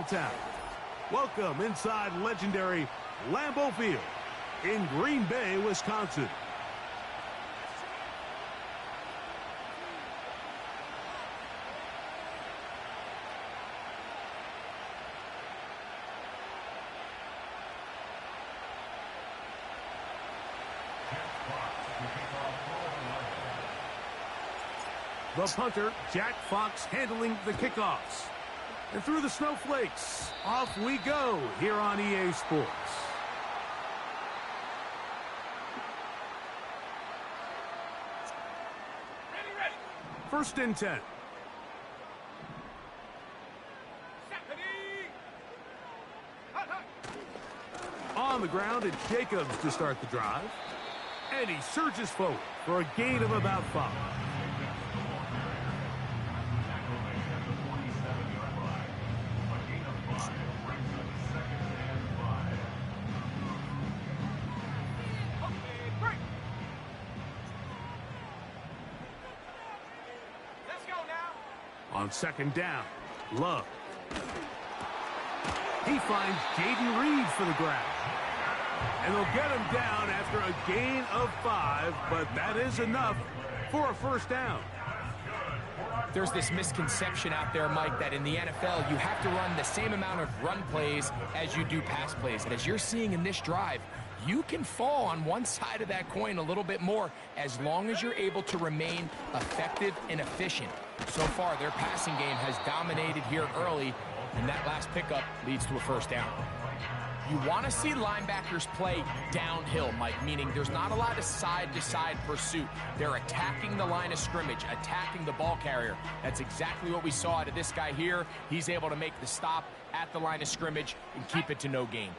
Town. Welcome inside legendary Lambeau Field in Green Bay, Wisconsin. The punter, Jack Fox, handling the kickoffs. And through the snowflakes, off we go here on EA Sports. First and 10. On the ground, it's Jacobs to start the drive. And he surges forward for a gain of about 5. On second down, Love. He finds Jaden Reed for the grab. And they'll get him down after a gain of 5, but that is enough for a first down. There's this misconception out there, Mike, that in the NFL you have to run the same amount of run plays as you do pass plays. And as you're seeing in this drive, you can fall on one side of that coin a little bit more as long as you're able to remain effective and efficient. So far, their passing game has dominated here early, and that last pickup leads to a first down. You want to see linebackers play downhill, Mike, meaning there's not a lot of side-to-side pursuit. They're attacking the line of scrimmage, attacking the ball carrier. That's exactly what we saw out of this guy here. He's able to make the stop at the line of scrimmage and keep it to no gain.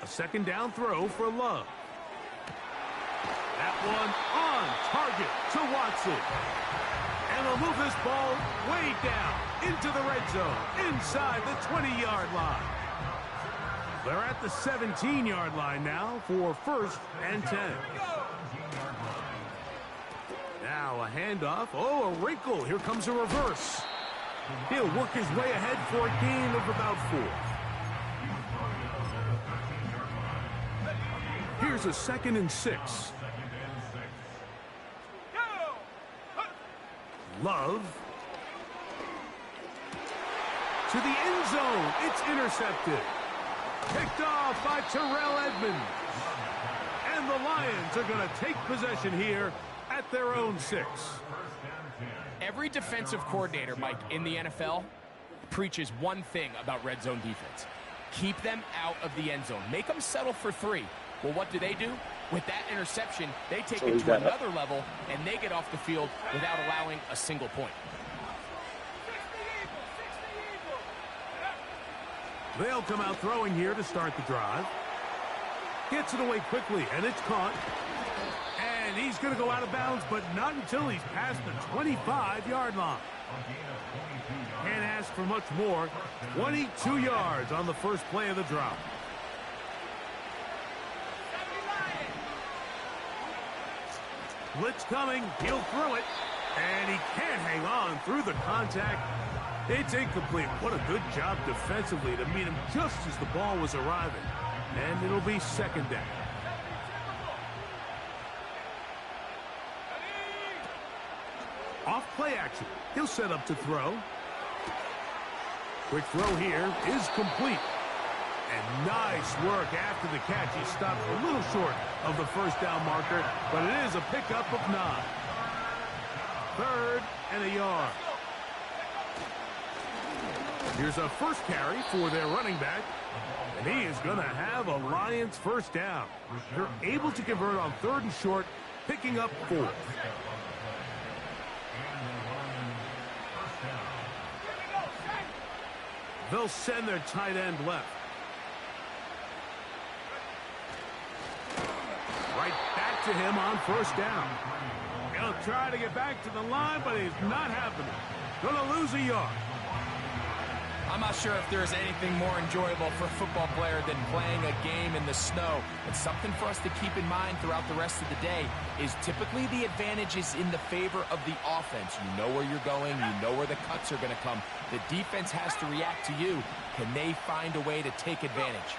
A second down throw for Love. That one on target to Watson. And they'll move this ball way down into the red zone, inside the 20-yard line. They're at the 17-yard line now for first and 10. Now a handoff. Oh, a wrinkle. Here comes a reverse. He'll work his way ahead for a gain of about 4. Here's a 2nd and 6. Love. To the end zone. It's intercepted. Picked off by Terrell Edmonds. And the Lions are going to take possession here at their own 6. Every defensive coordinator, Mike, in the NFL preaches one thing about red zone defense. Keep them out of the end zone. Make them settle for 3. Well, what do? With that interception, they take it to another level, and they get off the field without allowing a single point. They'll come out throwing here to start the drive. Gets it away quickly, and it's caught. And he's going to go out of bounds, but not until he's past the 25-yard line. Can't ask for much more. 22 yards on the first play of the drive. Blitz coming. He'll throw it. And he can't hang on through the contact. It's incomplete. What a good job defensively to meet him just as the ball was arriving. And it'll be second down. Off play action. He'll set up to throw. Quick throw here is complete. And nice work after the catch. He stopped a little short of the first down marker, but it is a pickup of 9. 3rd and a yard. Here's a first carry for their running back. And he is going to have a Lions first down. They're able to convert on 3rd and short, picking up 4. They'll send their tight end left. Right back to him on first down. He'll try to get back to the line, but he's not happening. Going to lose a yard. I'm not sure if there's anything more enjoyable for a football player than playing a game in the snow. And something for us to keep in mind throughout the rest of the day is typically the advantage is in the favor of the offense. You know where you're going. You know where the cuts are going to come. The defense has to react to you. Can they find a way to take advantage?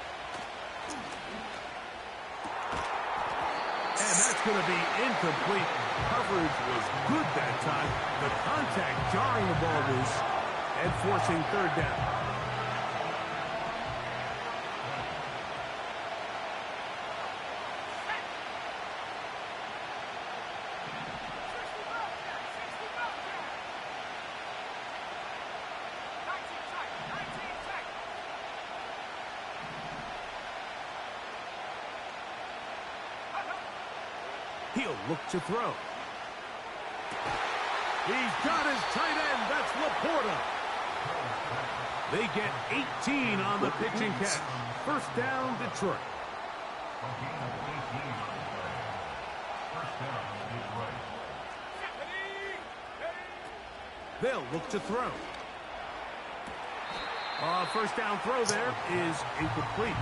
And that's going to be incomplete. Coverage was good that time. The contact jarring the ball loose and forcing third down. He'll look to throw. He's got his tight end. That's Laporta. They get 18 on the pitch and catch. First down, Detroit. They'll look to throw. First down throw there is incomplete.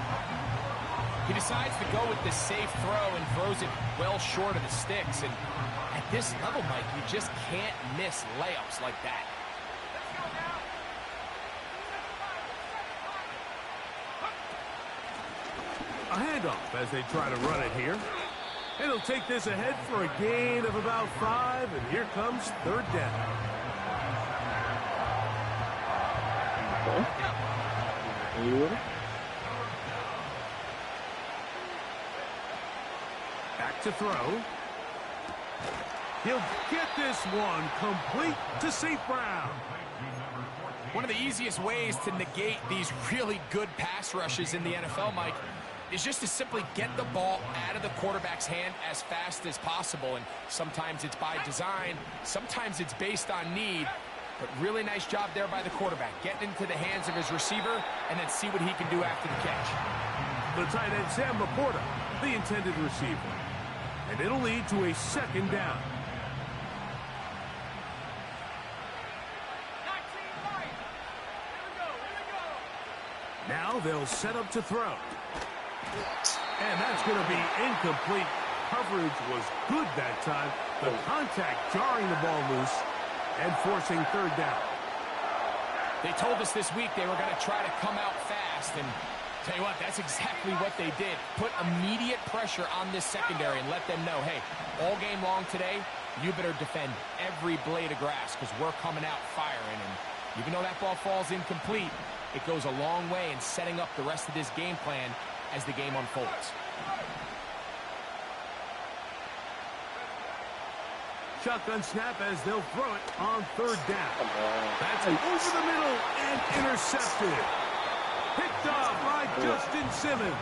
He decides to go with the safe throw and throws it well short of the sticks. And at this level, Mike, you just can't miss layups like that. A handoff as they try to run it here. And he'll take this ahead for a gain of about 5, and here comes third down. Back to throw. He'll get this one complete to St. Brown. One of the easiest ways to negate these really good pass rushes in the NFL, Mike, is just to simply get the ball out of the quarterback's hand as fast as possible. And sometimes it's by design, sometimes it's based on need. But really nice job there by the quarterback, getting into the hands of his receiver and then see what he can do after the catch. The tight end, Sam Laporta, the intended receiver. And it'll lead to a second down. Now they'll set up to throw. And that's going to be incomplete. Coverage was good that time. The contact jarring the ball loose and forcing third down. They told us this week they were going to try to come out fast, and tell you what, that's exactly what they did. Put immediate pressure on this secondary and let them know, hey, all game long today, you better defend every blade of grass because we're coming out firing. And even though that ball falls incomplete, it goes a long way in setting up the rest of this game plan as the game unfolds. Shotgun snap as they'll throw it on third down. That's over the middle and intercepted. Picked off by Justin Simmons.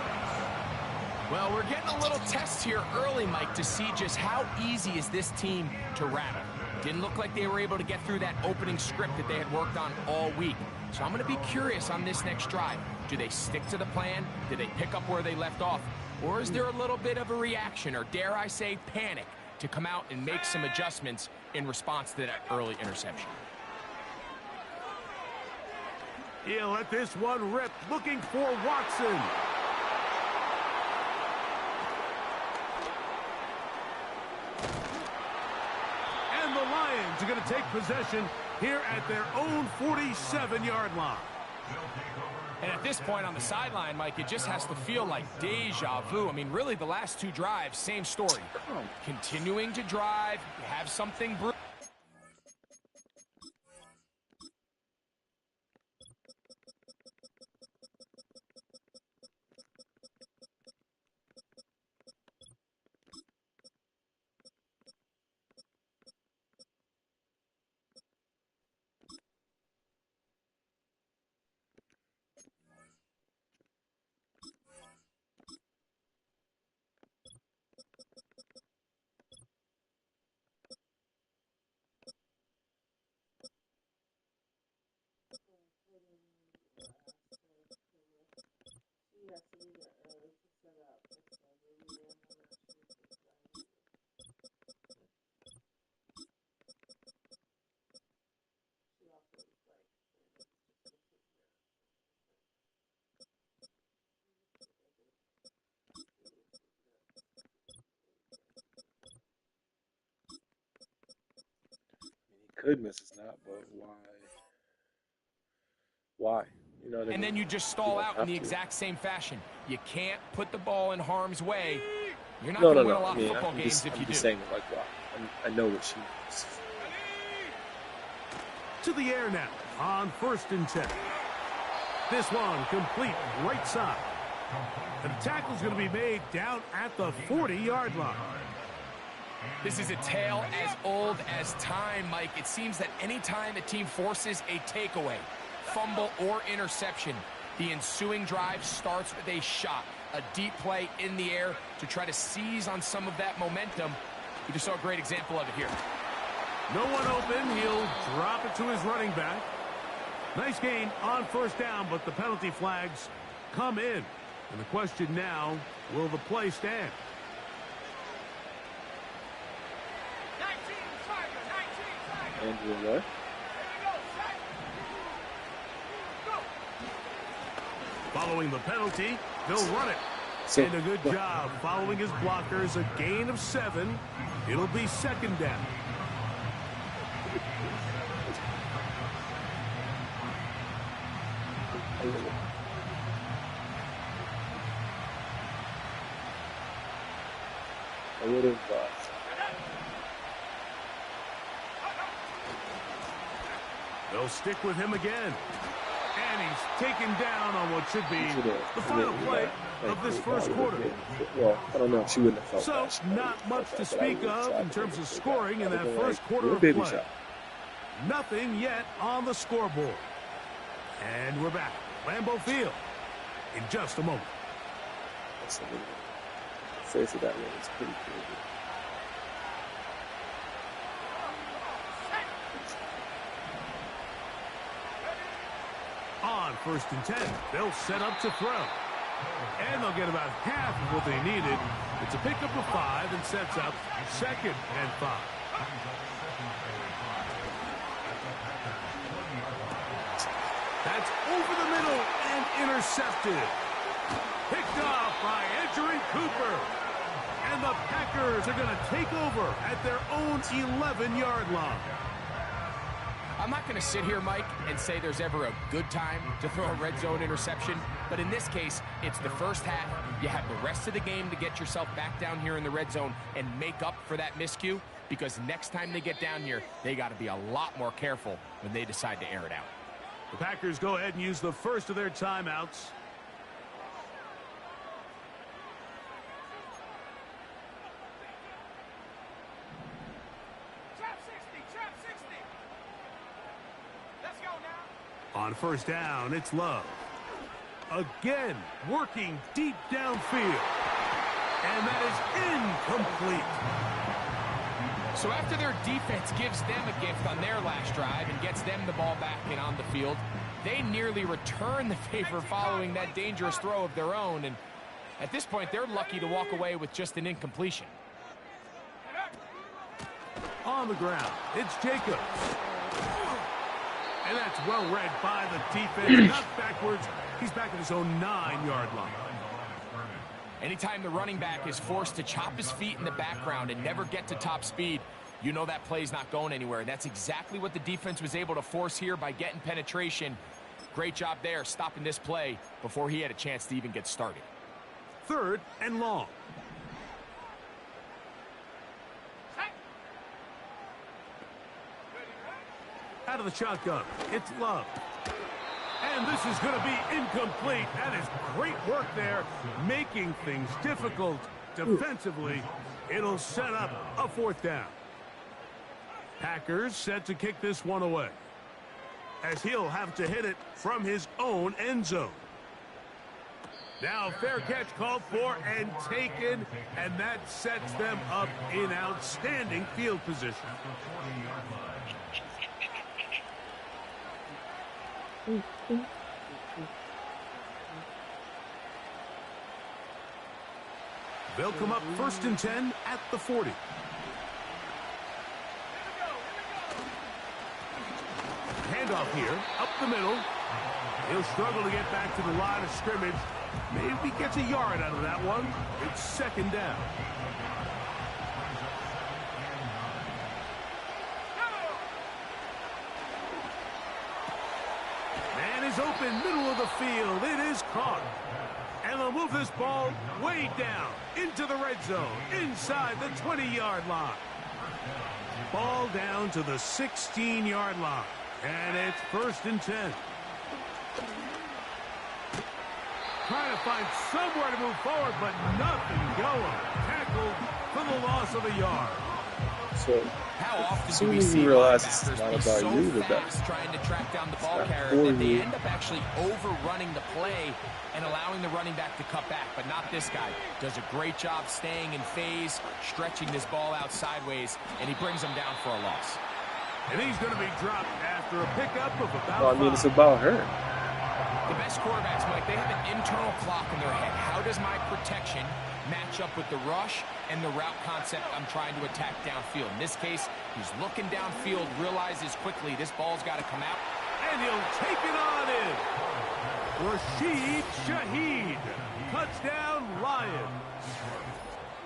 Well, we're getting a little test here early, Mike, to see just how easy is this team to rattle. Didn't look like they were able to get through that opening script that they had worked on all week. So I'm going to be curious on this next drive. Do they stick to the plan? Do they pick up where they left off? Or is there a little bit of a reaction, or dare I say panic, to come out and make some adjustments in response to that early interception? He'll let this one rip, looking for Watson. And the Lions are going to take possession here at their own 47-yard line. And at this point on the sideline, Mike, it just has to feel like deja vu. I mean, really, the last two drives, same story. Continuing to drive, you have something brewing. could miss a snap, but why? Why? You know what I mean? And then you just You stall don't out in have the to. exact same fashion. You can't put the ball in harm's way. You're not No, going no, to win a no. I lot mean, of football games if I'm you do. just saying, like, why? I know what she means. To the air now on 1st and 10. This one complete right side. And the tackle's going to be made down at the 40-yard line. This is a tale as old as time, Mike. It seems that any time a team forces a takeaway, fumble, or interception, the ensuing drive starts with a shot, a deep play in the air to try to seize on some of that momentum. We just saw a great example of it here. No one open. He'll drop it to his running back. Nice gain on 1st down, but the penalty flags come in. And the question now, will the play stand? Andrew what? Following the penalty, they'll run it. So, And a good job following his blockers. A gain of 7. It'll be 2nd down. I would have. They'll stick with him again. And he's taken down on what should be the final play of this first quarter. Well, I don't know if she wouldn't have felt So, that. not much to speak of in terms of scoring in that first quarter Little of baby play. shot. Nothing yet on the scoreboard. And we're back. Lambeau Field in just a moment. That's a little face of that one is pretty crazy. On 1st and 10, they'll set up to throw. And they'll get about half of what they needed. It's a pickup of 5 and sets up 2nd and 5. That's over the middle and intercepted. Picked off by Edgerrin Cooper. And the Packers are going to take over at their own 11-yard line. I'm not going to sit here, Mike, and say there's ever a good time to throw a red zone interception, but in this case, it's the first half. You have the rest of the game to get yourself back down here in the red zone and make up for that miscue, because next time they get down here, they got to be a lot more careful when they decide to air it out. The Packers go ahead and use the first of their timeouts. On 1st down, it's Love. Again, working deep downfield. And that is incomplete. So after their defense gives them a gift on their last drive and gets them the ball back and on the field, they nearly return the favor following that dangerous throw of their own. And at this point, they're lucky to walk away with just an incompletion. On the ground, it's Jacobs. And that's well read by the defense. Not backwards. He's back at his own 9-yard line. Anytime the running back is forced to chop his feet in the background and never get to top speed, you know that play's not going anywhere. That's exactly what the defense was able to force here by getting penetration. Great job there, stopping this play before he had a chance to even get started. 3rd and long. Out of the shotgun, it's Love. And this is going to be incomplete. That is great work there, making things difficult defensively. It'll set up a 4th down. Packers set to kick this one away, as he'll have to hit it from his own end zone. Now fair catch called for and taken, and that sets them up in outstanding field position. They'll come up 1st and 10 at the 40. Handoff here, up the middle. He'll struggle to get back to the line of scrimmage. Maybe gets a yard out of that one. It's 2nd down. is open, middle of the field. It is caught. And they'll move this ball way down into the red zone, inside the 20-yard line. Ball down to the 16-yard line. And it's 1st and 10. Trying to find somewhere to move forward, but nothing going. Tackled for the loss of a yard. So, How often as do soon we as see you realize it's linebackers not be about so you, fast trying to track down the ball carrier for that they you. end up actually overrunning the play and allowing the running back to cut back, but not this guy. Does a great job staying in phase, stretching this ball out sideways, and he brings him down for a loss. And he's going to be dropped after a pickup of about No, I mean, 5. it's about her. The best quarterbacks, Mike, they have an internal clock in their head. How does my protection match up with the rush and the route concept I'm trying to attack downfield? In this case, he's looking downfield, realizes quickly this ball's got to come out. And he'll take it on in. Rashid Shaheed. Touchdown, Lions.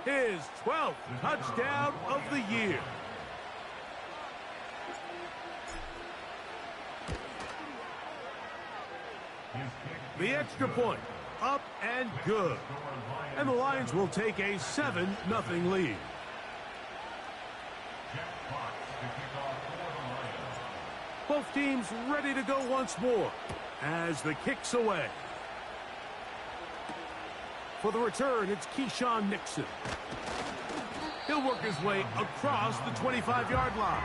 His 12th touchdown of the year. The extra point, up and good. And the Lions will take a 7-0 lead. Both teams ready to go once more as the kick's away. For the return, it's Keyshawn Nixon. He'll work his way across the 25-yard line.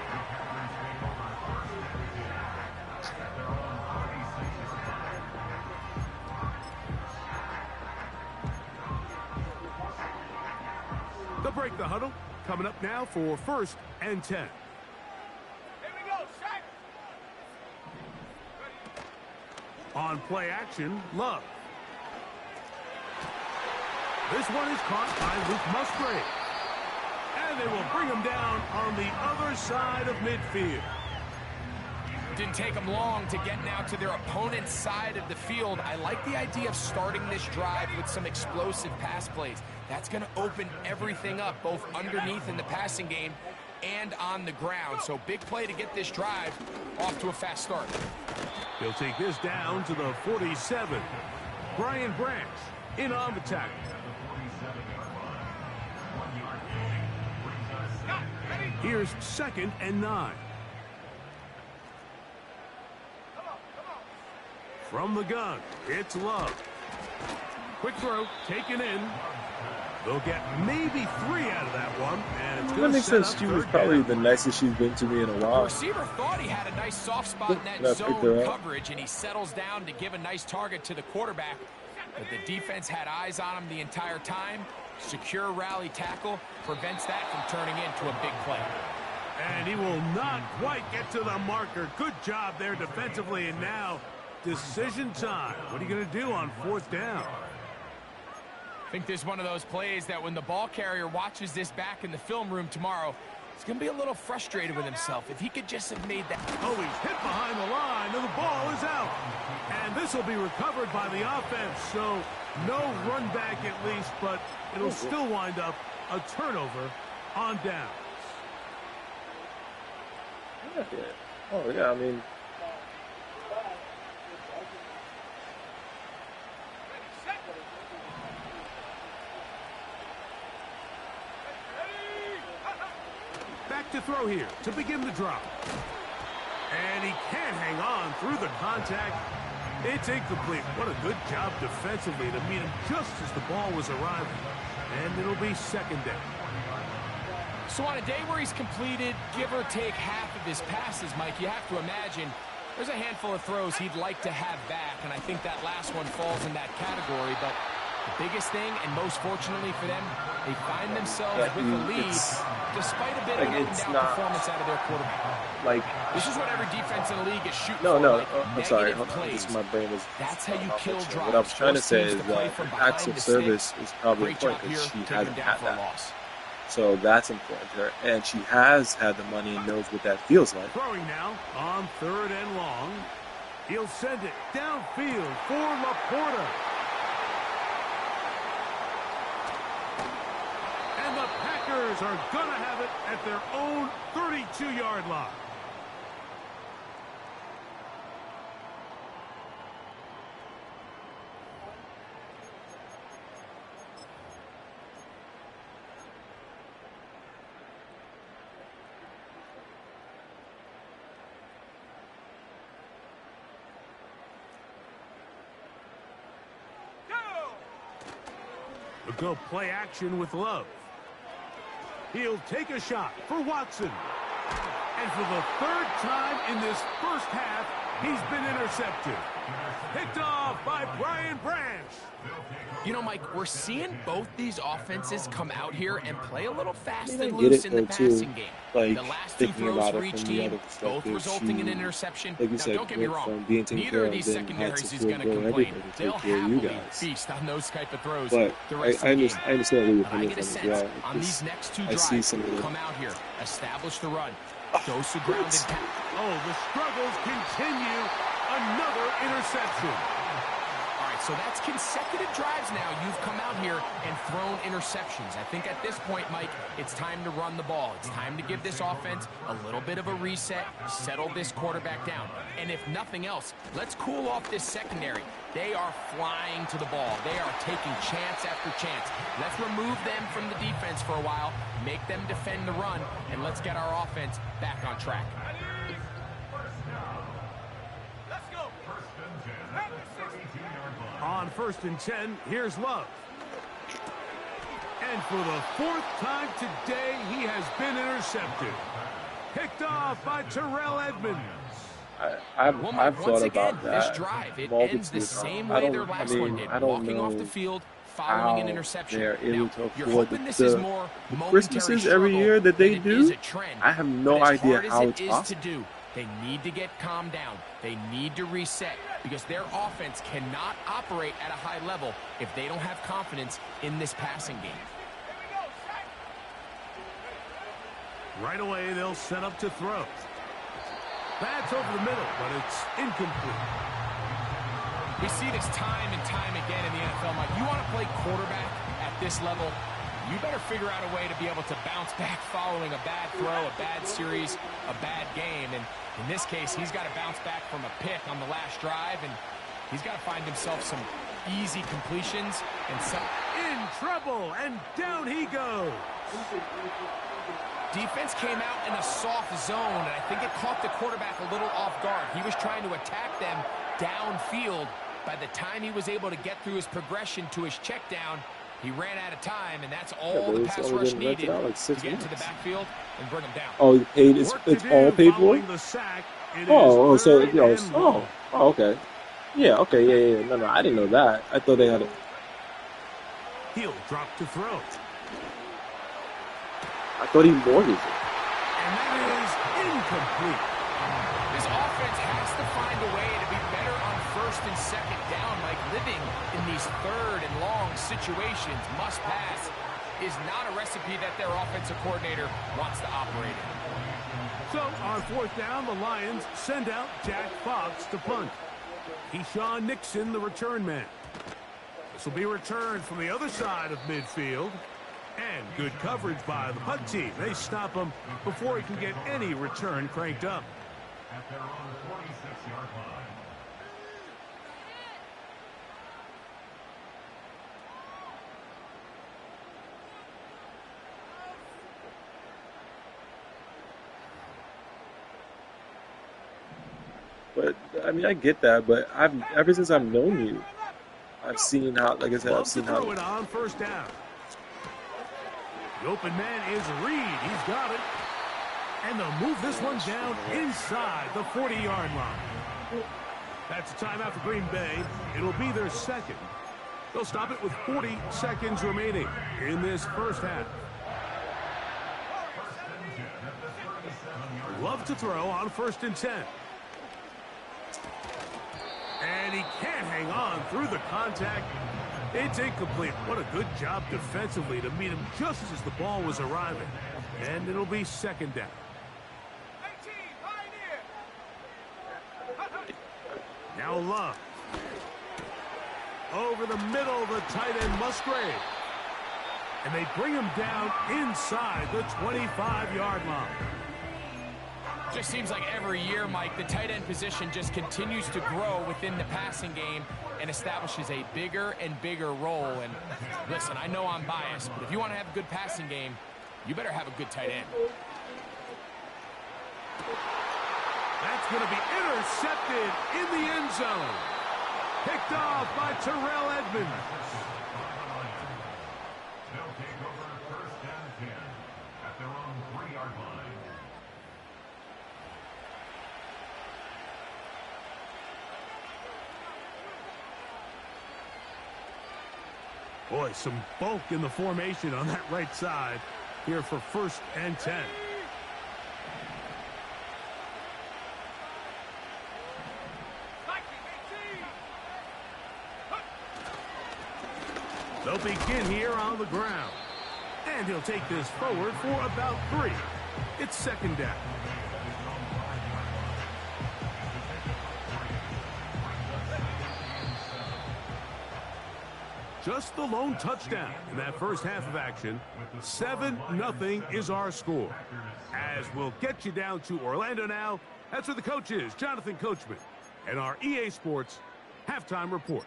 They'll break the huddle. Coming up now for 1st and 10. Here we go, set. On play action, Love. This one is caught by Luke Musgrave. And they will bring him down on the other side of midfield. Didn't take them long to get now to their opponent's side of the field. I like the idea of starting this drive with some explosive pass plays. That's going to open everything up, both underneath in the passing game and on the ground. So big play to get this drive off to a fast start. He'll take this down to the 47. Brian Branch in on the tackle. Here's 2nd and 9. From the gun, it's Love. Quick throw, taken in. They'll get maybe 3 out of that one. And it's going to set up She was 3rd probably down. the nicest she's been to me in a The while. receiver thought he had a nice soft spot in And I that picked her zone up. coverage, and he settles down to give a nice target to the quarterback. But the defense had eyes on him the entire time. Secure rally tackle prevents that from turning into a big play. And he will not quite get to the marker. Good job there defensively. And now, decision time. What are you going to do on 4th down? I think this is one of those plays that when the ball carrier watches this back in the film room tomorrow, he's going to be a little frustrated with himself. If he could just have made that. Oh, he's hit behind the line, and the ball is out. And this will be recovered by the offense, so no run back at least, but it'll still wind up a turnover on downs. Oh, yeah, I mean, Back to throw here to begin the drop. And he can't hang on through the contact. It's incomplete. What a good job defensively to meet him just as the ball was arriving. And it'll be 2nd down. So on a day where he's completed, give or take half of his passes, Mike, you have to imagine there's a handful of throws he'd like to have back, and I think that last one falls in that category. But the biggest thing, and most fortunately for them, they find themselves with the lead despite a bit of an up-and-down performance out of their quarterback. like, This is what every defense in the league is shooting no, for. no, Mike. I'm sorry. Negative plays. My brain was. That's how you kill drives. What I was trying to Force say teams is to play that from acts behind of the service stick. is probably Great job important here, because she taking hasn't him down had for a that. loss. So that's important to her. And she has had the money and knows what that feels like. Throwing now on 3rd and long. He'll send it downfield for Laporta. And the Packers are going to have it at their own 32-yard line. They'll go play action with Love. He'll take a shot for Watson. And for the third time in this first half, he's been intercepted. Picked off by Brian Branch. You know, Mike, we're seeing both these offenses come out here and play a little fast I and get loose it, in the though, too. passing game. Like, The last two thinking throws about for it each from the team, other both perspective, resulting in she, an interception. like you Now, said, don't get me went wrong. from being taken Neither care of of, these then had secondaries to is going to forego complain. everything to They'll take care of you happily guys. feast on those type of throws But the I, rest I, of the under, game. I understand where you're But I coming get a from as sense well. on these next two I see drives, some of the come out here, establish the run, dose the ground and pass. Oh, the struggles continue. Another interception. All right, so that's consecutive drives now. You've come out here and thrown interceptions. I think at this point, Mike, it's time to run the ball. It's time to give this offense a little bit of a reset, settle this quarterback down. And if nothing else, let's cool off this secondary. They are flying to the ball. They are taking chance after chance. Let's remove them from the defense for a while, make them defend the run, and let's get our offense back on track. On 1st and 10, here's Love. And for the fourth time today, he has been intercepted. Picked off by Terrell Edmonds. I've Once thought again, about that. this drive, it multiple ends the same times. way their last one did. I don't Walking off know the field, following an how interception. they're able Now, to you're afford hoping this the is more momentary Christmases every struggle year that they than it is do. a trend. I have no But as idea hard as how it it's is possible. to do, they need to get calmed down. They need to reset because their offense cannot operate at a high level if they don't have confidence in this passing game. Right away, they'll set up to throw. That's over the middle, but it's incomplete. We see this time and time again in the NFL, Mike. You want to play quarterback at this level, you better figure out a way to be able to bounce back following a bad throw, a bad series, a bad game. And in this case, he's got to bounce back from a pick on the last drive, and he's got to find himself some easy completions and some... In trouble, and down he goes. Defense came out in a soft zone, and I think it caught the quarterback a little off guard. He was trying to attack them downfield. By the time he was able to get through his progression to his check down, he ran out of time, and that's all the pass rush needed to get into the backfield and bring him down. Oh, paid. It's all paid for. Okay. Yeah, okay, yeah. No, I didn't know that. I thought they had it. He'll drop to throw. I thought he mortgaged it. And that is incomplete. This offense has to find a way to be better on 1st and 2nd down, like living in these 3rd and long situations. Must pass is not a recipe that their offensive coordinator wants to operate in. So on 4th down, the Lions send out Jack Fox to punt. Keyshawn Nixon, the return man. This will be returned from the other side of midfield. And good coverage by the punt team. They stop him before he can get any return cranked up. At their own 46-yard line. But I mean, I get that. But ever since I've known you, I've seen how, like I said, I've seen how. Throw it on 1st down. The open man is Reed. He's got it. And they'll move this one down inside the 40-yard line. That's a timeout for Green Bay. It'll be their second. They'll stop it with 40 seconds remaining in this first half. Love to throw on 1st and 10. And he can't hang on through the contact. It's incomplete. What a good job defensively to meet him just as the ball was arriving. And it'll be 2nd down. Now Love. Over the middle, the tight end Musgrave. And they bring him down inside the 25-yard line. Just seems like every year, Mike, the tight end position just continues to grow within the passing game and establishes a bigger and bigger role. And listen, I know I'm biased, but if you want to have a good passing game, you better have a good tight end. That's going to be intercepted in the end zone. Picked off by Terrell Edmonds. They'll take over first and 10 at their own 3-yard line. Boy, some bulk in the formation on that right side here for first and 10. They'll begin here on the ground. And he'll take this forward for about 3. It's second down. Just the lone touchdown in that first half of action. 7-0 is our score. As we'll get you down to Orlando now. That's where the coach is, Jonathan Coachman, and our EA Sports halftime report.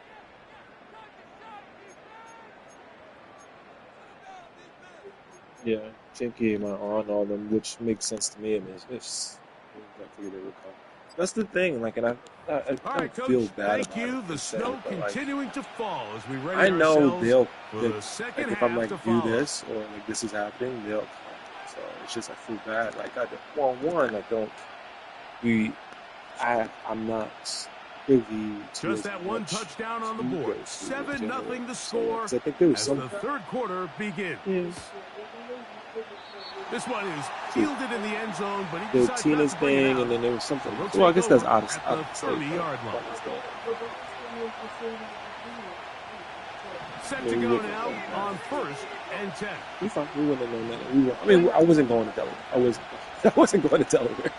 Yeah, Jim came on all them, which makes sense to me. I mean, I figured they would come. That's the thing, like, and I All right, don't Coach, feel bad thank about you. it. The snow continuing to fall as we ready I know ourselves they'll, for the second like, if half I'm like to do follow. this or like this is happening, they'll come. So it's just I feel bad. Like I'm not privy to Just as that one much touchdown on the to board. go through 7-0 generally. the So, score 'cause I think there was as some. the third quarter begins. Yeah. This one is fielded in the end zone, but he The decides not Tina's to bring it thing, out. and then there was something. We'll Well, I take guess that's over out at of the state. 30-yard line. Set to Yeah, we go wouldn't now have on first and 10. We fine. We wouldn't have known that. I mean, I wasn't going to Delaware. I wasn't going to Delaware.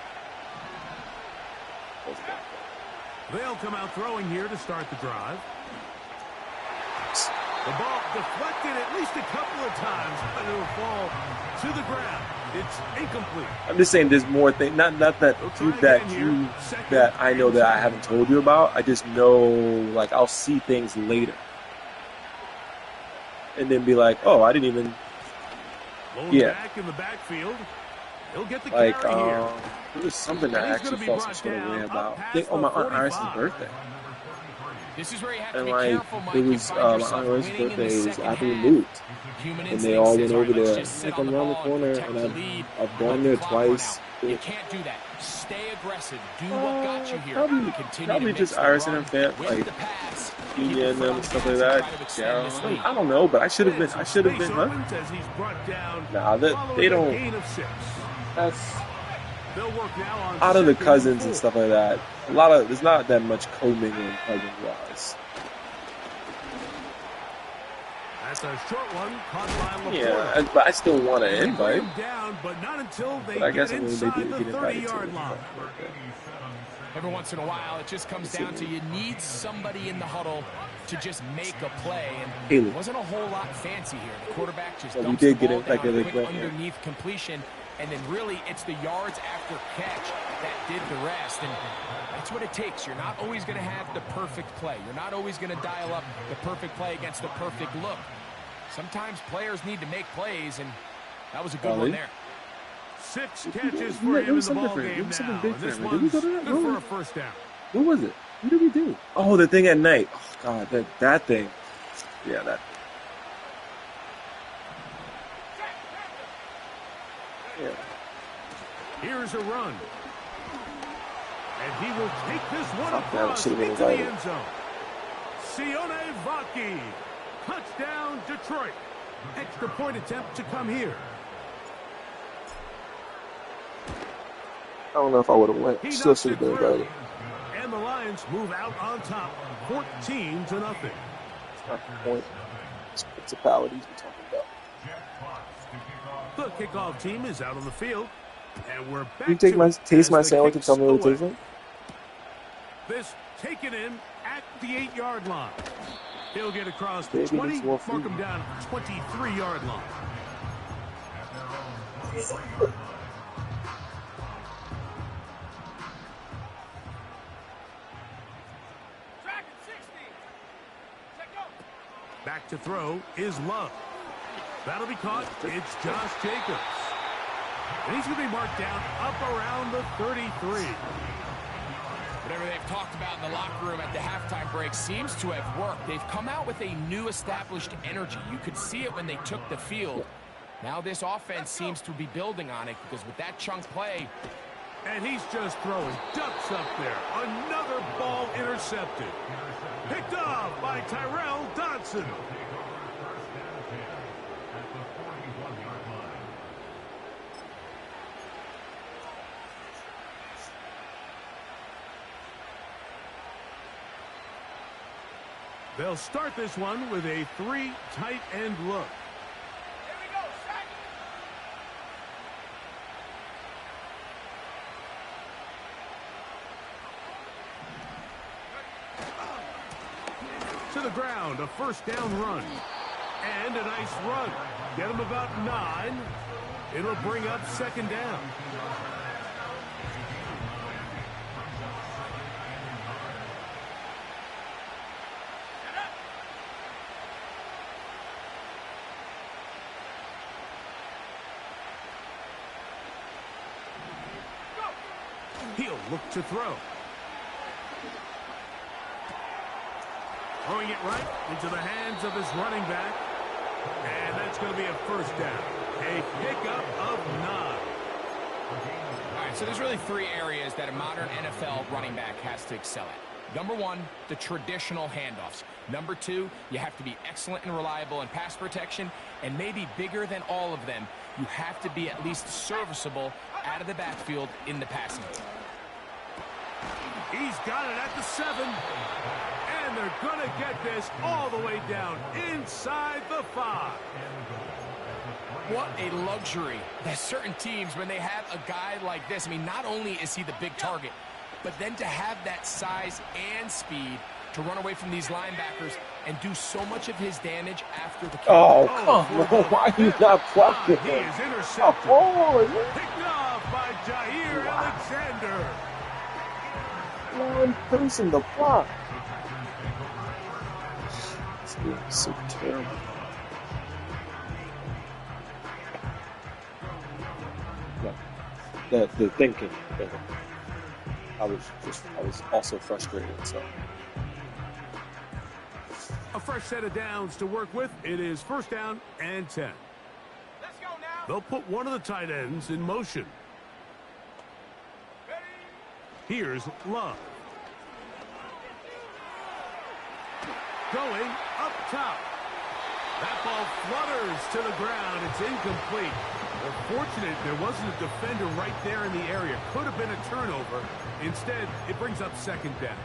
They'll come out throwing here to start the drive. The ball deflected at least a couple of times, but it'll fall to the ground. It's incomplete. I'm just saying, there's more things. Not that that I know that I haven't told you about. I just know, like, I'll see things later, and then be like, oh, I didn't even. Back in the backfield. He'll get the Like, carry here. there was something that I actually felt some sort of way about. I think on my Aunt Irison's birthday. This is where you have to And be like, careful, Mike. it You was find my yourself Aunt Irison's winning in the birthday was second after we half. moved. Human And they instinct all says, went all right, over let's there. just I sit think on I'm the around the ball corner, protect and the lead, I've let gone the there clock run twice. out. You can't do that. Stay aggressive. Do what got you here. Probably Continue to mix just the Irison run and fan, with like the pass. Keep your Union foot on and the stuff gas like and that. try to extend this lead. I don't know, but I should have been. I should have Space been, huh? opens as he's brought down Nah, they following a don't. gain of 6. That's They'll work now on out of the second and cousins 4. and stuff like that. There's not that much commingling cousins wise. That's a short one caught by Laporta. Yeah, but I still want an They bring invite. him down, but not until they But I get guess they inside did the get invited to 30-yard it. line. Every once in a while, it just comes down to you need somebody in the huddle to just make a play. And it wasn't a whole lot fancy here. The quarterback just Well, we dumps did the get ball it, like, down a quick quick, underneath completion. And then really, it's the yards after catch that did the rest. And that's what it takes. You're not always going to have the perfect play. You're not always going to dial up the perfect play against the perfect look. Sometimes players need to make plays, and that was a good one there. 6 catches for him in the ball game now. And this one's good for a first down. What was it? What did we do? Oh, the thing at night. Oh God, that thing. Yeah, that. Yeah. Here's a run. And he will take this one Fuck that, across should've been into the invited. end zone. Sione Vaki. Touchdown, Detroit. Extra point attempt to come here. I don't know if I would have went. He Still knocks should it have been through. invited. And the Lions move out on top, 14-0. It's not the point. It's principalities we're talking about. The kickoff team is out on the field. And we're back You take to my it taste as my the sandwich and kicks tell me what it away. tastes like. This taken in at the 8-yard line. He'll get across the Baby 20, needs more mark food. him down at the 23-yard line. Back to throw is Love. That'll be caught. It's Josh Jacobs. And he's going to be marked down up around the 33. Whatever they've talked about in the locker room at the halftime break seems to have worked. They've come out with a new established energy. You could see it when they took the field. Now this offense seems to be building on it because with that chunk play. And he's just throwing ducks up there. Another ball intercepted. Picked off by Tyrel Dodson. They'll start this one with a 3 tight end look. To the ground, a first down run. And a nice run. Get him about 9. It'll bring up second down. He'll look to throw. Throwing it right into the hands of his running back. And that's going to be a first down. A pickup of 9. All right, so there's really 3 areas that a modern NFL running back has to excel at. Number 1, the traditional handoffs. Number 2, you have to be excellent and reliable in pass protection. And maybe bigger than all of them, you have to be at least serviceable out of the backfield in the passing game. He's got it at the 7. And they're going to get this all the way down inside the 5. What a luxury that certain teams, when they have a guy like this, I mean, not only is he the big target, but then to have that size and speed to run away from these linebackers and do so much of his damage after the kick. Oh, come on. Why are you not blocking He him? is intercepted. Picked off by Jair Alexander. One person to block. It's being so terrible. No, the thinking. I was also frustrated. So A fresh set of downs to work with. It is first down and 10. Let's go now. They'll put one of the tight ends in motion. Here's Love. Going up top. That ball flutters to the ground. It's incomplete. They're fortunate there wasn't a defender right there in the area. Could have been a turnover. Instead, it brings up second down.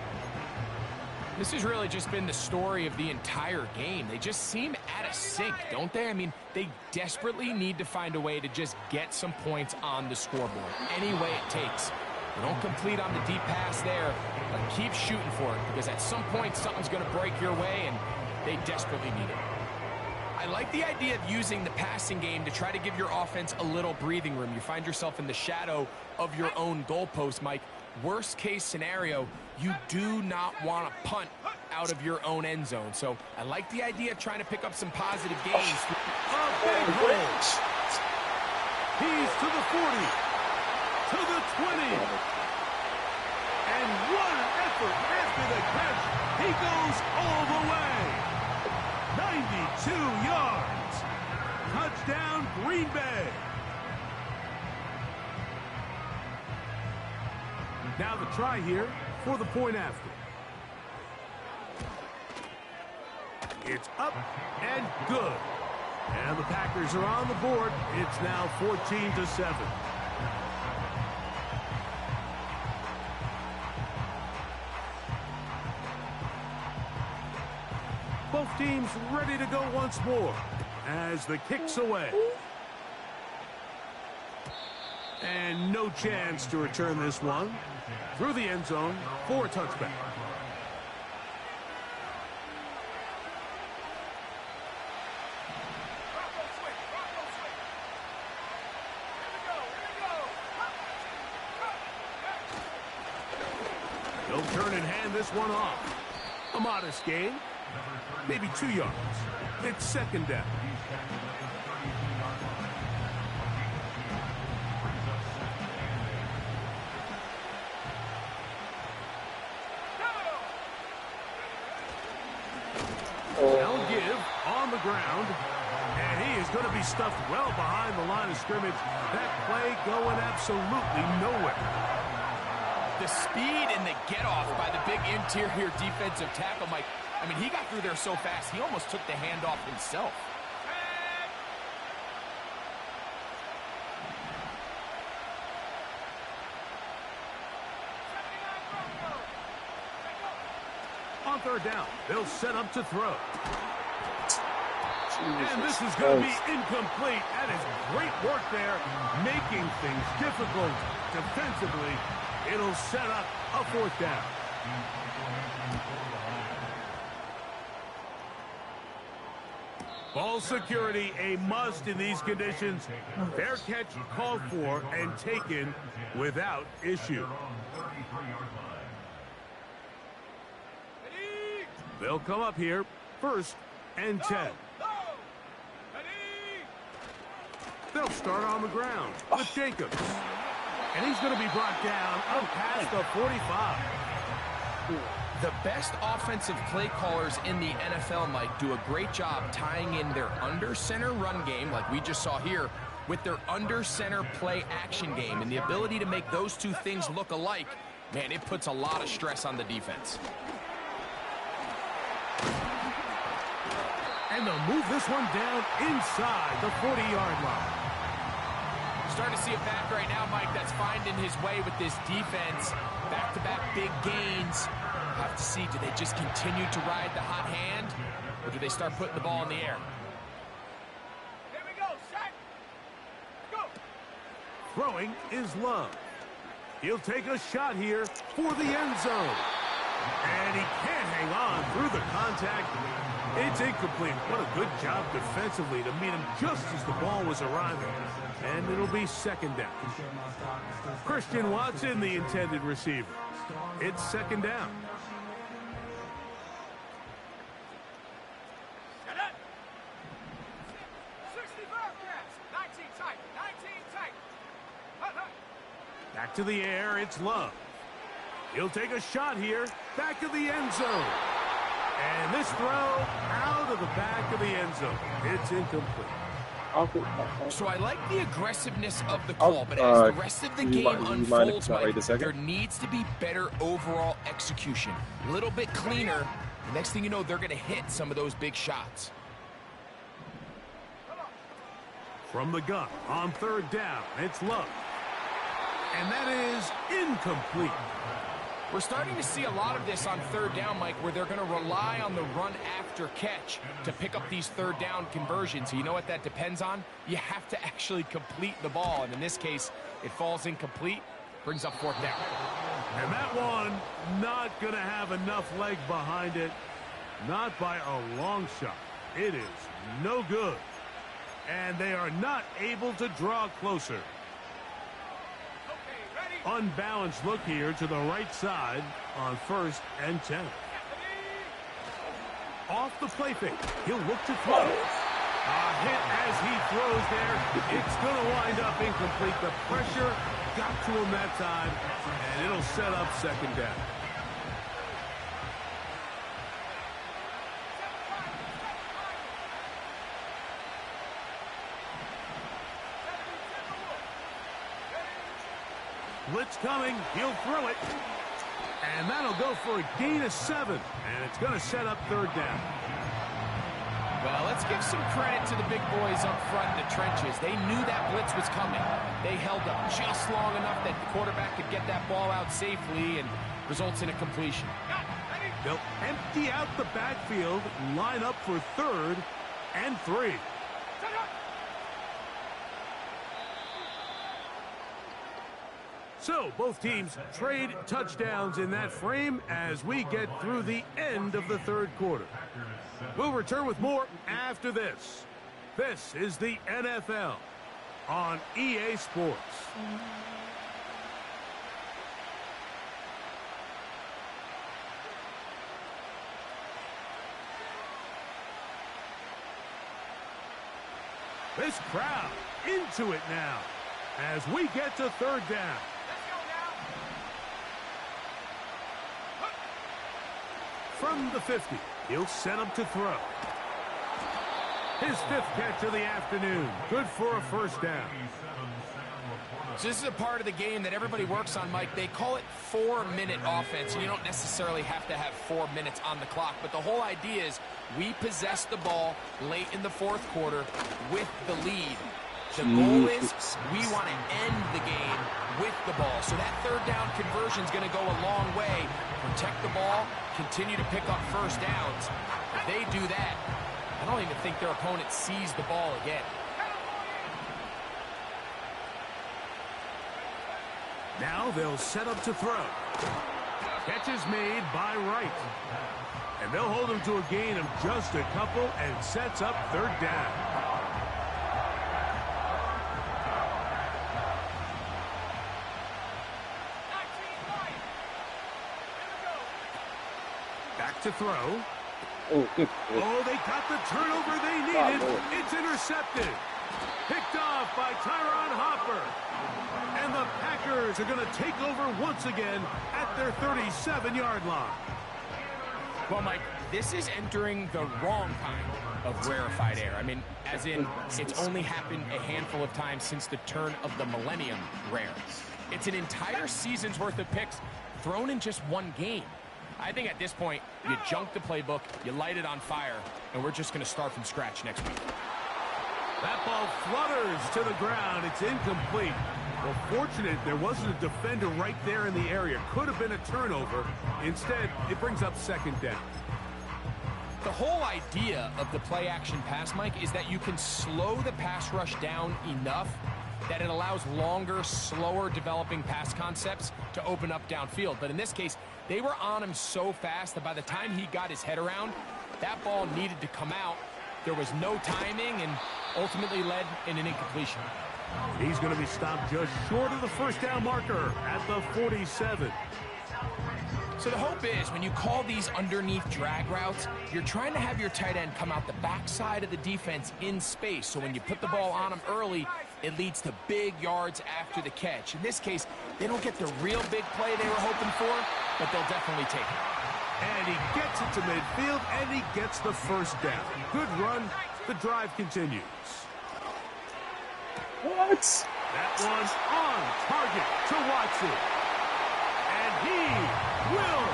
This has really just been the story of the entire game. They just seem out of sync, don't they? I mean, they desperately need to find a way to just get some points on the scoreboard, any way it takes. They don't complete on the deep pass there, but keep shooting for it, because at some point something's going to break your way, and they desperately need it. I like the idea of using the passing game to try to give your offense a little breathing room. You find yourself in the shadow of your own goalpost, Mike. Worst case scenario, you do not want to punt out of your own end zone. So I like the idea of trying to pick up some positive gains. A big hole. He's to the 40, to the 20. And what an effort after the catch. He goes all the way. 92 yards. Touchdown, Green Bay. Now the try here for the point after. It's up and good. And the Packers are on the board. It's now 14-7. Both teams ready to go once more as the kick's away. And no chance to return this one. Through the end zone for a touchback. They'll turn and hand this one off. A modest gain. Maybe 2 yards. It's second down. on the ground. And he is going to be stuffed well behind the line of scrimmage. That play going absolutely nowhere. The speed and the get-off by the big interior defensive tackle, Mike. I mean, he got through there so fast, he almost took the handoff himself. On third down, they'll set up to throw. And this is Jesus going to Christ. be incomplete. That is great work there, making things difficult defensively. It'll set up a fourth down. Ball security, a must in these conditions. Fair catch called for and taken without issue. They'll come up here, 1st and 10. They'll start on the ground with Jacobs. And he's going to be brought down up past the 45. The best offensive play callers in the NFL, Mike, do a great job tying in their under-center run game, like we just saw here, with their under-center play action game. And the ability to make those two things look alike, man, it puts a lot of stress on the defense. And they'll move this one down inside the 40-yard line. Starting to see a back right now, Mike, that's finding his way with this defense. Back-to-back big gains. Have to see, do they just continue to ride the hot hand, or do they start putting the ball in the air? Here we go, set, go. Throwing is Love. He'll take a shot here for the end zone. And he can't hang on through the contact. It's incomplete. What a good job defensively to meet him just as the ball was arriving. And it'll be 2nd down. Christian Watson, the intended receiver. It's 2nd down. Set it. 65 pass. 19 tight. 19 tight. Back to the air, it's Love. He'll take a shot here, back of the end zone. And this throw out of the back of the end zone. It's incomplete. So I like the aggressiveness of the call, but as the rest of the game unfolds, Mike, there needs to be better overall execution. A little bit cleaner. The next thing you know, they're going to hit some of those big shots. From the gun on 3rd down, it's Love. And that is incomplete. We're starting to see a lot of this on 3rd down, Mike, where they're going to rely on the run after catch to pick up these 3rd down conversions. So you know what that depends on? You have to actually complete the ball. And in this case, it falls incomplete, brings up 4th down. And that one not going to have enough leg behind it. Not by a long shot. It is no good. And they are not able to draw closer. Unbalanced look here to the right side on 1st and 10. Off the play fake. He'll look to throw. A hit as he throws there. It's going to wind up incomplete. The pressure got to him that time, and it'll set up 2nd down. Blitz coming. He'll throw it. And that'll go for a gain of 7. And it's going to set up 3rd down. Well, let's give some credit to the big boys up front in the trenches. They knew that blitz was coming. They held up just long enough that the quarterback could get that ball out safely and results in a completion. They'll empty out the backfield, line up for 3rd and 3. So both teams trade touchdowns in that frame as we get through the end of the 3rd quarter. We'll return with more after this. This is the NFL on EA Sports. This crowd into it now as we get to 3rd down. From the 50, he'll set up to throw. His 5th catch of the afternoon. Good for a first down. So this is a part of the game that everybody works on, Mike. They call it 4-minute offense, and you don't necessarily have to have 4 minutes on the clock. But the whole idea is we possess the ball late in the 4th quarter with the lead. The goal is we want to end the game with the ball. So that 3rd down conversion is going to go a long way. Protect the ball, continue to pick up first downs. If they do that, I don't even think their opponent sees the ball again. Now they'll set up to throw. Catch is made by Wright. And they'll hold him to a gain of just a couple and sets up 3rd down. Back to throw. Oh, good. Oh, they got the turnover they needed. It's intercepted. Picked off by Tyron Hopper. And the Packers are going to take over once again at their 37-yard line. Well, Mike, this is entering the wrong kind of rarefied air. I mean, as in, it's only happened a handful of times since the turn of the millennium rare. It's an entire season's worth of picks thrown in just one game. I think at this point, you junk the playbook, you light it on fire, and we're just going to start from scratch next week. That ball flutters to the ground. It's incomplete. Well, fortunate there wasn't a defender right there in the area. Could have been a turnover. Instead, it brings up 2nd down. The whole idea of the play-action pass, Mike, is that you can slow the pass rush down enough that it allows longer, slower developing pass concepts to open up downfield. But in this case, they were on him so fast that by the time he got his head around, that ball needed to come out. There was no timing and ultimately led in an incompletion. He's going to be stopped just short of the first down marker at the 47. So the hope is when you call these underneath drag routes, you're trying to have your tight end come out the backside of the defense in space. So when you put the ball on him early, it leads to big yards after the catch. In this case, they don't get the real big play they were hoping for, but they'll definitely take it. And he gets it to midfield, and he gets the first down. Good run. The drive continues. What? That one's on target to Watson. And he will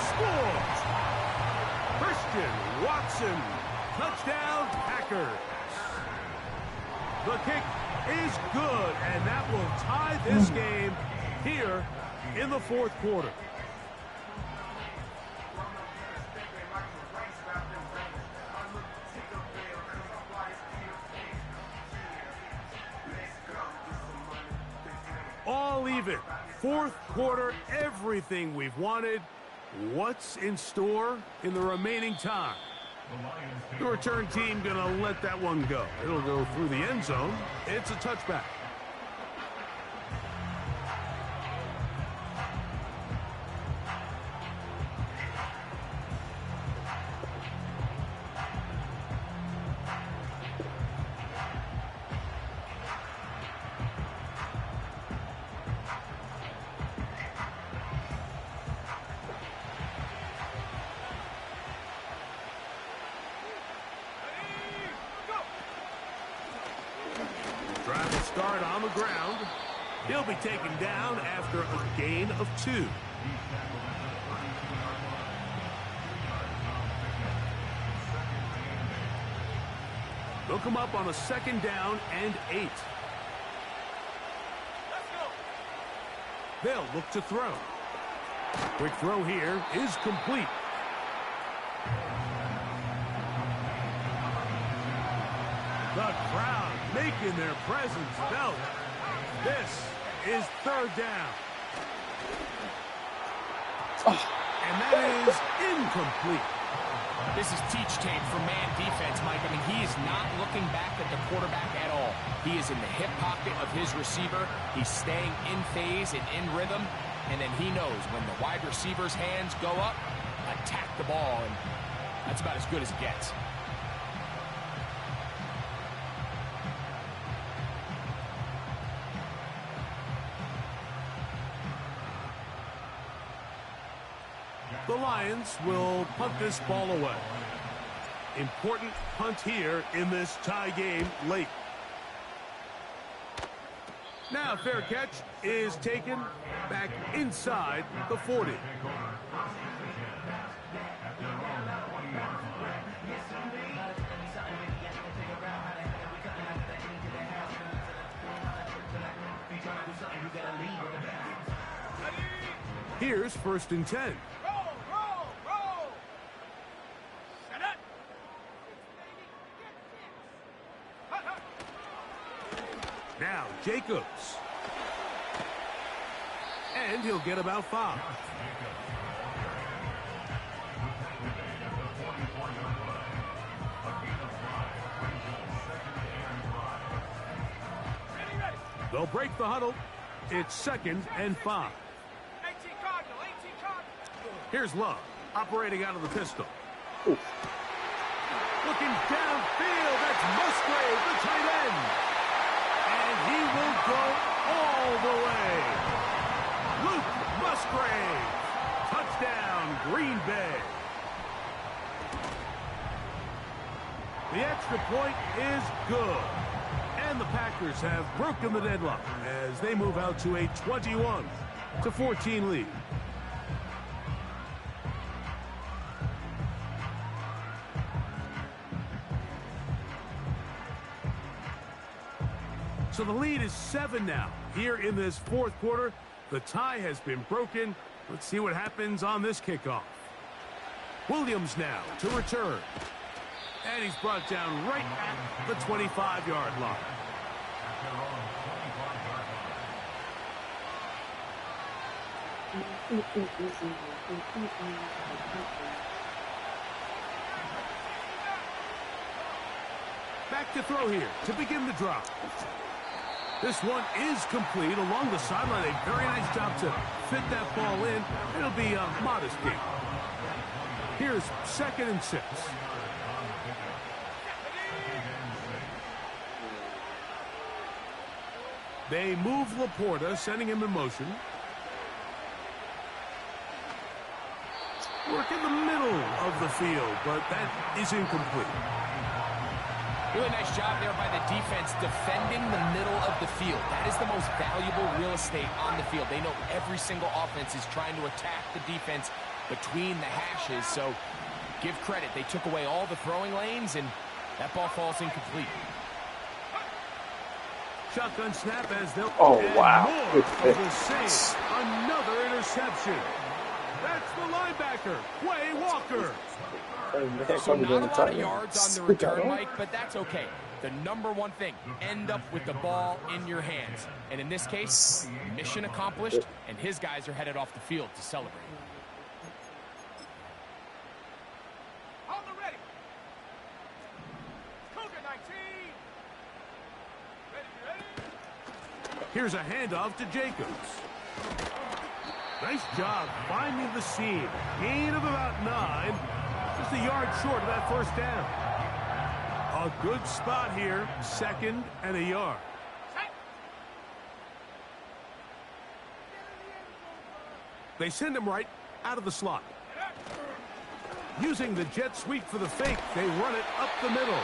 score. Christian Watson. Touchdown, Packers. The kick is good, and that will tie this game here in the 4th quarter. All even. 4th quarter, everything we've wanted. What's in store in the remaining time? The return team going to let that one go. It'll go through the end zone. It's a touchback. Drive will start on the ground. He'll be taken down after a gain of 2. They'll come up on a 2nd down and 8. They'll look to throw. Quick throw here is complete. The crowd making their presence felt. This is 3rd down. And that is incomplete. This is teach tape for man defense, Mike. I mean, he is not looking back at the quarterback at all. He is in the hip pocket of his receiver. He's staying in phase and in rhythm. And then he knows when the wide receiver's hands go up, attack the ball. And that's about as good as it gets. The Lions will punt this ball away. Important punt here in this tie game late. Now fair catch is taken back inside the 40. Here's 1st and 10. Roll, roll, roll. Set up. Hut, hut. Now Jacobs. And he'll get about 5. Ready, ready. They'll break the huddle. It's 2nd and 5. 18 Cardinal, 18 Cardinal. Here's Love, operating out of the pistol. Oof. Looking downfield, that's Musgrave, the tight end. And he will go all the way. Luke Musgrave. Touchdown, Green Bay. The extra point is good. And the Packers have broken the deadlock as they move out to a 21-14 lead. So the lead is 7 now. Here in this 4th quarter, the tie has been broken. Let's see what happens on this kickoff. Williams now to return. And he's brought down right at the 25-yard line. Back to throw here to begin the drive. This one is complete along the sideline. A very nice job to fit that ball in. It'll be a modest gain. Here's 2nd and 6. They move Laporta, sending him in motion. Work in the middle of the field, but that is incomplete. Really nice job there by the defense defending the middle of the field. That is the most valuable real estate on the field. They know every single offense is trying to attack the defense between the hashes, so give credit. They took away all the throwing lanes, and that ball falls incomplete. Shotgun snap as they'll... Oh, and wow. more of the same. Another interception. That's the linebacker, Quay Walker. Hey, man, So coming not down a the lot of tight yards end. on the return, Mike, but that's okay. The number one thing, end up with the ball in your hands. And in this case, mission accomplished, and his guys are headed off the field to celebrate. On the ready. Cougar 19. Ready, ready. Here's a handoff to Jacobs. Nice job finding the seam. Gain of about 9. Just a yard short of that 1st down. A good spot here. 2nd and a yard. Set. They send him right out of the slot. Using the jet sweep for the fake, they run it up the middle.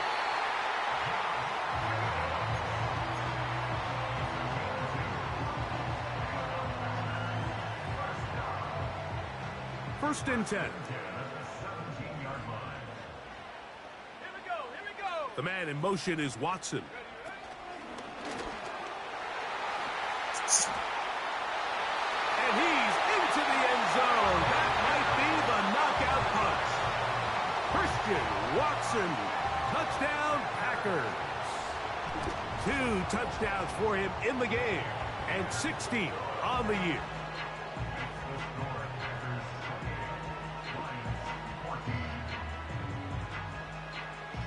First and 10. Here we go, here we go. The man in motion is Watson. And he's into the end zone. That might be the knockout punch. Christian Watson. Touchdown, Packers. 2 touchdowns for him in the game. And 16 on the year.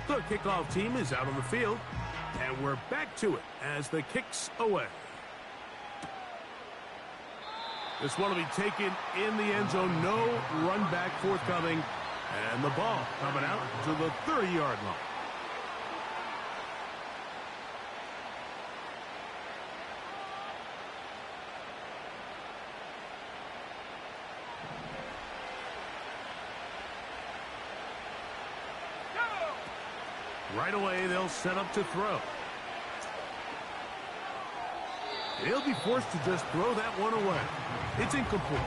The kickoff team is out on the field, and we're back to it as the kick's away. This one will be taken in the end zone. No run back forthcoming, and the ball coming out to the 30-yard line. Go. Right away, they'll set up to throw. He'll be forced to just throw that one away. It's incomplete.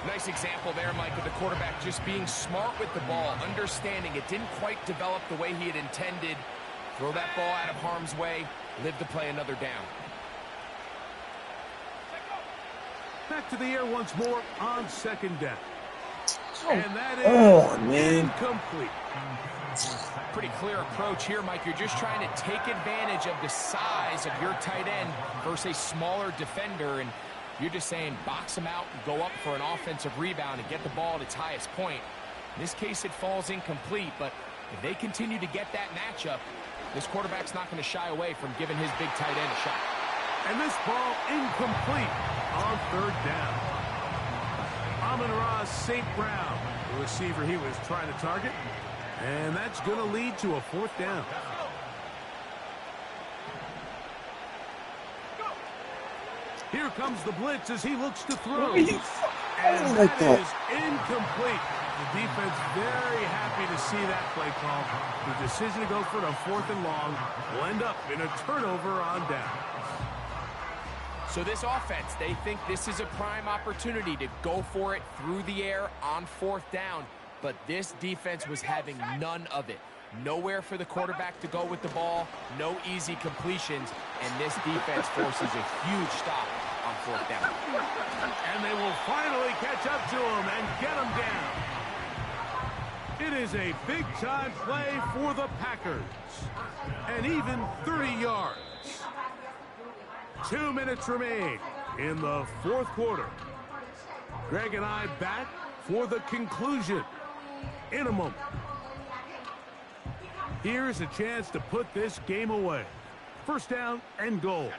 Nice example there, Mike, of the quarterback just being smart with the ball, understanding it didn't quite develop the way he had intended. Throw that ball out of harm's way, live to play another down. Back to the air once more on second down. Oh, And that is man. incomplete. Pretty clear approach here, Mike. You're just trying to take advantage of the size of your tight end versus a smaller defender, and you're just saying box him out and go up for an offensive rebound and get the ball at its highest point. In this case, it falls incomplete, but if they continue to get that matchup, this quarterback's not going to shy away from giving his big tight end a shot. And this ball incomplete on third down. Amon-Ra St. Brown, the receiver he was trying to target. And that's going to lead to a fourth down. Here comes the blitz as he looks to throw. And that is incomplete. The defense very happy to see that play call. The decision to go for it on 4th and long will end up in a turnover on down. So this offense, they think this is a prime opportunity to go for it through the air on 4th down. But this defense was having none of it. Nowhere for the quarterback to go with the ball, no easy completions, and this defense forces a huge stop on 4th down. And they will finally catch up to him and get him down. It is a big-time play for the Packers. And even 30 yards. 2 minutes remain in the 4th quarter. Greg and I back for the conclusion in a moment. Here's a chance to put this game away. 1st down and goal.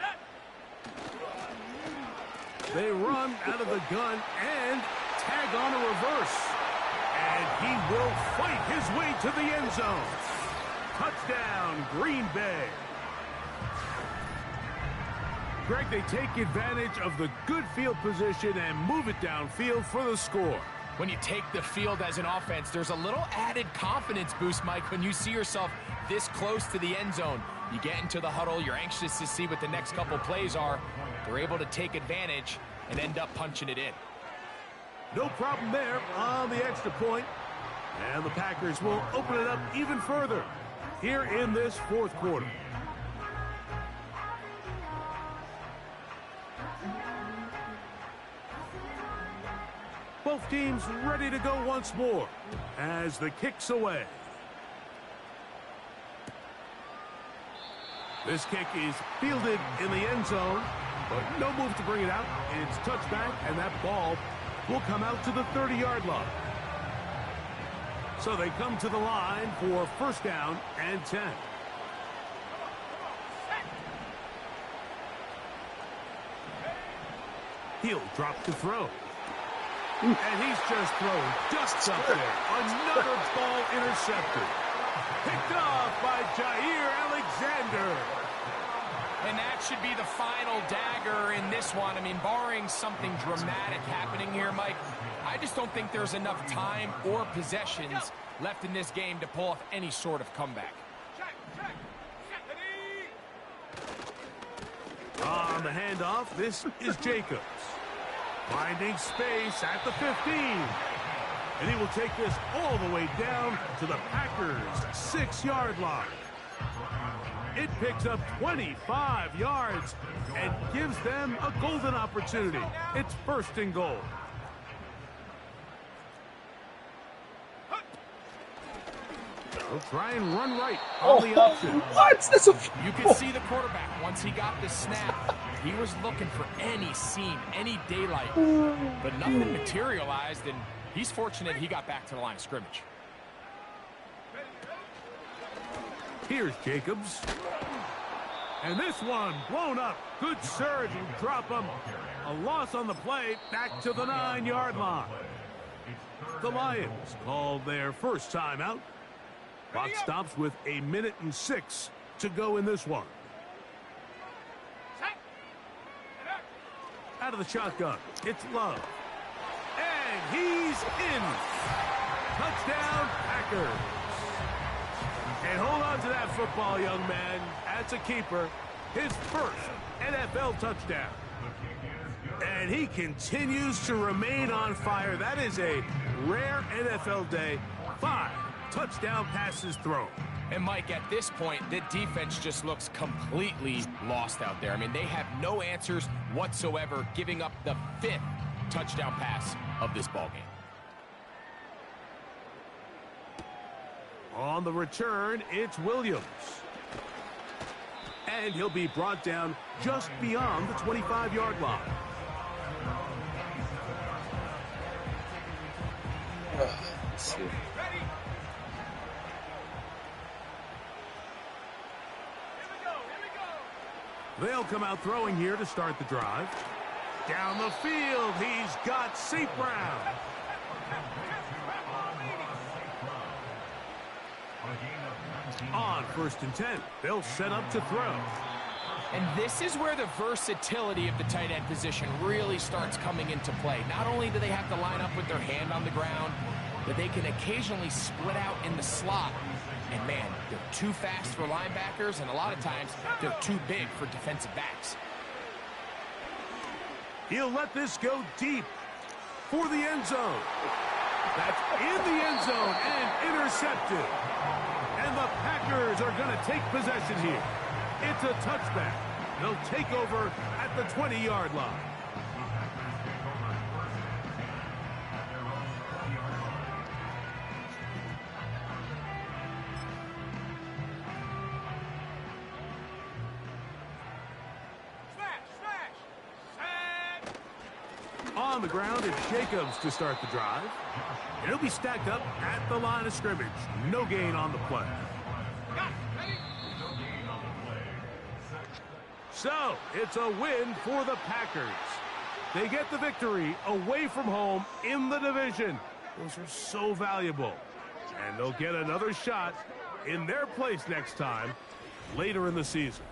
They run out of the gun and tag on a reverse. And he will fight his way to the end zone. Touchdown, Green Bay. Greg, they take advantage of the good field position and move it downfield for the score. When you take the field as an offense, there's a little added confidence boost, Mike, when you see yourself this close to the end zone. You get into the huddle, you're anxious to see what the next couple plays are. They're able to take advantage and end up punching it in. No problem there on the extra point. And the Packers will open it up even further here in this 4th quarter. Both teams ready to go once more as the kick's away. This kick is fielded in the end zone, but no move to bring it out. It's touchback, and that ball will come out to the 30-yard line. So they come to the line for 1st down and 10. He'll drop to throw. And he's just throwing ducks up there. Another ball intercepted. Picked off by Jair Alexander. And that should be the final dagger in this one. I mean, barring something dramatic happening here, Mike, I just don't think there's enough time or possessions left in this game to pull off any sort of comeback. On the handoff, this is Jacobs. Finding space at the 15. And he will take this all the way down to the Packers' 6-yard line. It picks up 25 yards and gives them a golden opportunity. It's 1st and goal. They'll try and run right on the option. What? That's a... You can see the quarterback, once he got the snap, he was looking for any seam, any daylight, but nothing materialized, and he's fortunate he got back to the line of scrimmage. Here's Jacobs. And this one blown up. Good surge and drop him. A loss on the play, back to the 9-yard line. The Lions called their first timeout. Clock stops with 1 minute and 6 to go in this one. Out of the shotgun, it's Love. And he's in. Touchdown, Packers. And hold on to that football, young man. That's a keeper. His first NFL touchdown. And he continues to remain on fire. That is a rare NFL day. 5 touchdown passes thrown. And Mike, at this point, the defense just looks completely lost out there. I mean, they have no answers whatsoever, giving up the 5th touchdown pass of this ballgame. On the return, it's Williams. And he'll be brought down just beyond the 25-yard line. Let's see. Ready? Here we go. They'll come out throwing here to start the drive. Down the field, he's got St. Brown. On 1st and 10, they'll set up to throw. And this is where the versatility of the tight end position really starts coming into play. Not only do they have to line up with their hand on the ground, but they can occasionally split out in the slot. And man, they're too fast for linebackers, and a lot of times they're too big for defensive backs. He'll let this go deep for the end zone. That's in the end zone and intercepted. And the Packers are going to take possession here. It's a touchback. They'll take over at the 20-yard line. On the ground, it's Jacobs to start the drive. And he'll be stacked up at the line of scrimmage. No gain on the play. So, it's a win for the Packers. They get the victory away from home in the division. Those are so valuable. And they'll get another shot in their place next time, later in the season.